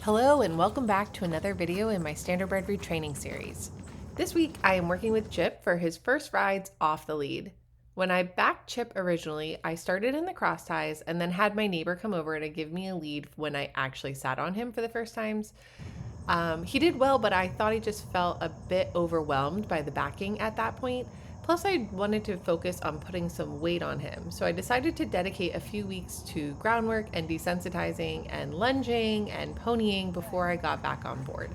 Hello and welcome back to another video in my Standardbred Retraining Series. This week I am working with Chip for his first rides off the lead. When I backed Chip originally, I started in the cross ties and then had my neighbor come over to give me a lead when I actually sat on him for the first times. He did well, but I thought he just felt a bit overwhelmed by the backing at that point. Plus, I wanted to focus on putting some weight on him, so I decided to dedicate a few weeks to groundwork and desensitizing and lunging and ponying before I got back on board.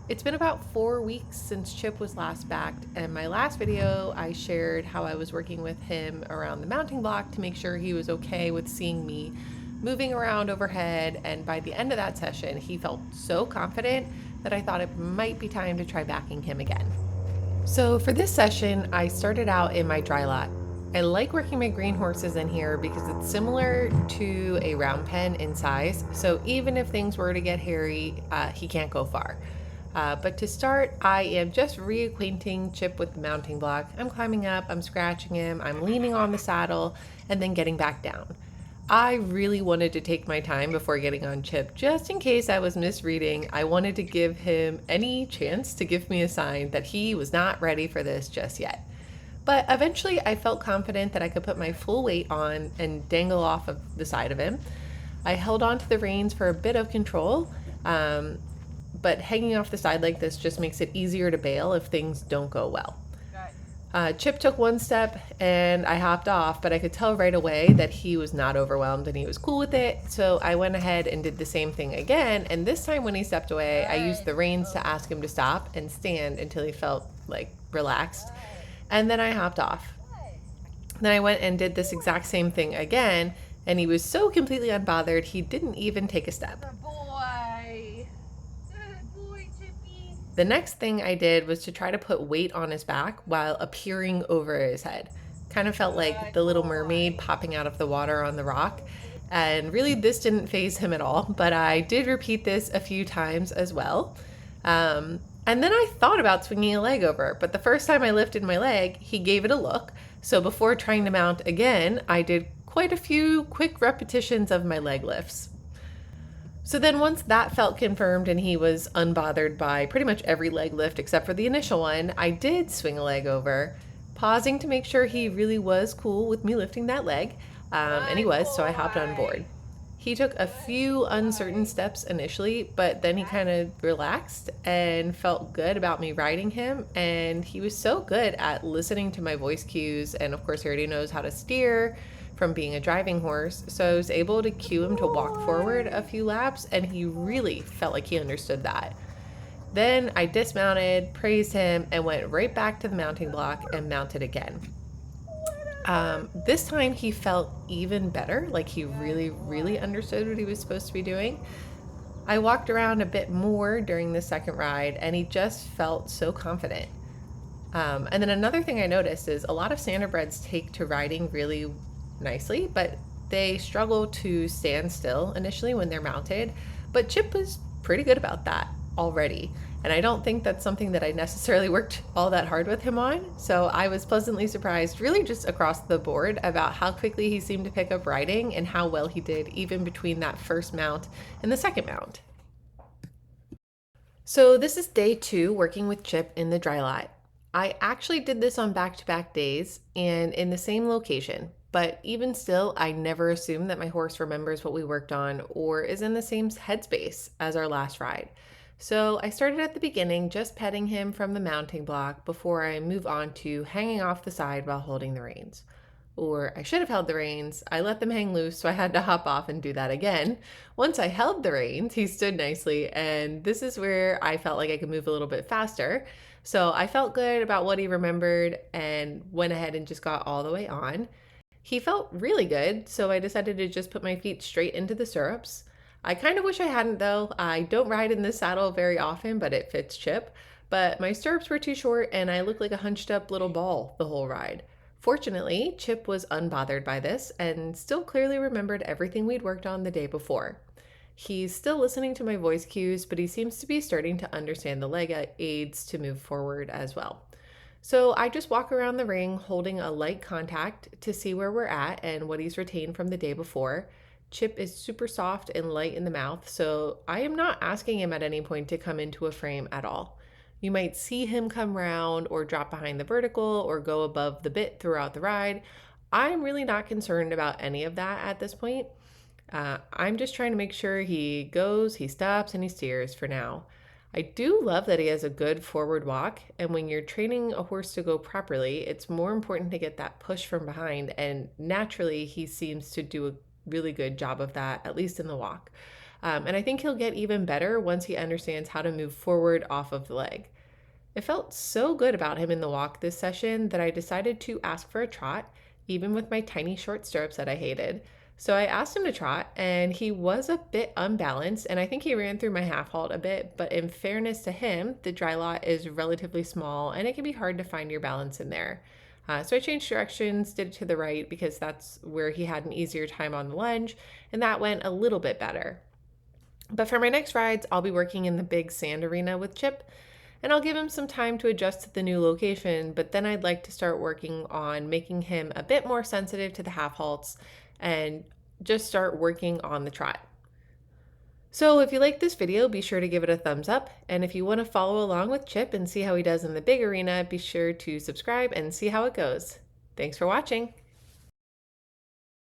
It's been about 4 weeks since Chip was last backed, and my last video I shared how I was working with him around the mounting block to make sure he was okay with seeing me moving around overhead, and by the end of that session he felt so confident that I thought it might be time to try backing him again. So for this session, I started out in my dry lot. I like working my green horses in here because it's similar to a round pen in size, so even if things were to get hairy, he can't go far. But to start, I am just reacquainting Chip with the mounting block. I'm climbing up, I'm scratching him, I'm leaning on the saddle, and then getting back down. I really wanted to take my time before getting on Chip, just in case I was misreading. I wanted to give him any chance to give me a sign that he was not ready for this just yet. But eventually I felt confident that I could put my full weight on and dangle off of the side of him. I held on to the reins for a bit of control, but hanging off the side like this just makes it easier to bail if things don't go well. Chip took one step and I hopped off, but I could tell right away that he was not overwhelmed and he was cool with it. So I went ahead and did the same thing again. And this time when he stepped away, I used the reins to ask him to stop and stand until he felt like relaxed. And then I hopped off. Then I went and did this exact same thing again. And he was so completely unbothered, he didn't even take a step. The next thing I did was to try to put weight on his back while appearing over his head. Kind of felt like the Little Mermaid popping out of the water on the rock. And really, this didn't faze him at all, but I did repeat this a few times as well. And then I thought about swinging a leg over, but the first time I lifted my leg, he gave it a look. So before trying to mount again, I did quite a few quick repetitions of my leg lifts. So then once that felt confirmed and he was unbothered by pretty much every leg lift except for the initial one, I did swing a leg over, pausing to make sure he really was cool with me lifting that leg. And he was, so I hopped on board. He took a few uncertain steps initially, but then he kind of relaxed and felt good about me riding him. And he was so good at listening to my voice cues. And of course, he already knows how to steer from being a driving horse. So I was able to cue him to walk forward a few laps, and he really felt like he understood that. Then I dismounted, praised him, and went right back to the mounting block and mounted again. This time he felt even better, like he really understood what he was supposed to be doing. I walked around a bit more during the second ride, and he just felt so confident. And then another thing I noticed is a lot of Standardbreds take to riding really nicely, but they struggle to stand still initially when they're mounted. But Chip was pretty good about that already. And I don't think that's something that I necessarily worked all that hard with him on. So I was pleasantly surprised, really just across the board, about how quickly he seemed to pick up riding and how well he did even between that first mount and the second mount. So this is day 2 working with Chip in the dry lot. I actually did this on back-to-back days and in the same location. But even still, I never assume that my horse remembers what we worked on or is in the same headspace as our last ride. So I started at the beginning, just petting him from the mounting block before I move on to hanging off the side while holding the reins. Or I should have held the reins. I let them hang loose, so I had to hop off and do that again. Once I held the reins, he stood nicely, and this is where I felt like I could move a little bit faster. So I felt good about what he remembered and went ahead and just got all the way on. He felt really good, so I decided to just put my feet straight into the stirrups. I kind of wish I hadn't though. I don't ride in this saddle very often, but it fits Chip. But my stirrups were too short and I looked like a hunched up little ball the whole ride. Fortunately, Chip was unbothered by this and still clearly remembered everything we'd worked on the day before. He's still listening to my voice cues, but he seems to be starting to understand the leg aids to move forward as well. So I just walk around the ring holding a light contact to see where we're at and what he's retained from the day before. Chip is super soft and light in the mouth, so I am not asking him at any point to come into a frame at all. You might see him come round or drop behind the vertical or go above the bit throughout the ride. I'm really not concerned about any of that at this point. I'm just trying to make sure he goes, he stops, and he steers for now. I do love that he has a good forward walk, and when you're training a horse to go properly, it's more important to get that push from behind, and naturally, he seems to do a really good job of that, at least in the walk. And I think he'll get even better once he understands how to move forward off of the leg. It felt so good about him in the walk this session that I decided to ask for a trot, even with my tiny short stirrups that I hated. So I asked him to trot, and he was a bit unbalanced, and I think he ran through my half halt a bit, but in fairness to him, the dry lot is relatively small, and it can be hard to find your balance in there. So I changed directions, did it to the right, because that's where he had an easier time on the lunge, and that went a little bit better. But for my next rides, I'll be working in the big sand arena with Chip, and I'll give him some time to adjust to the new location, but then I'd like to start working on making him a bit more sensitive to the half halts and just start working on the trot. So if you like this video, be sure to give it a thumbs up, and if you want to follow along with Chip and see how he does in the big arena, be sure to subscribe and see how it goes. Thanks for watching.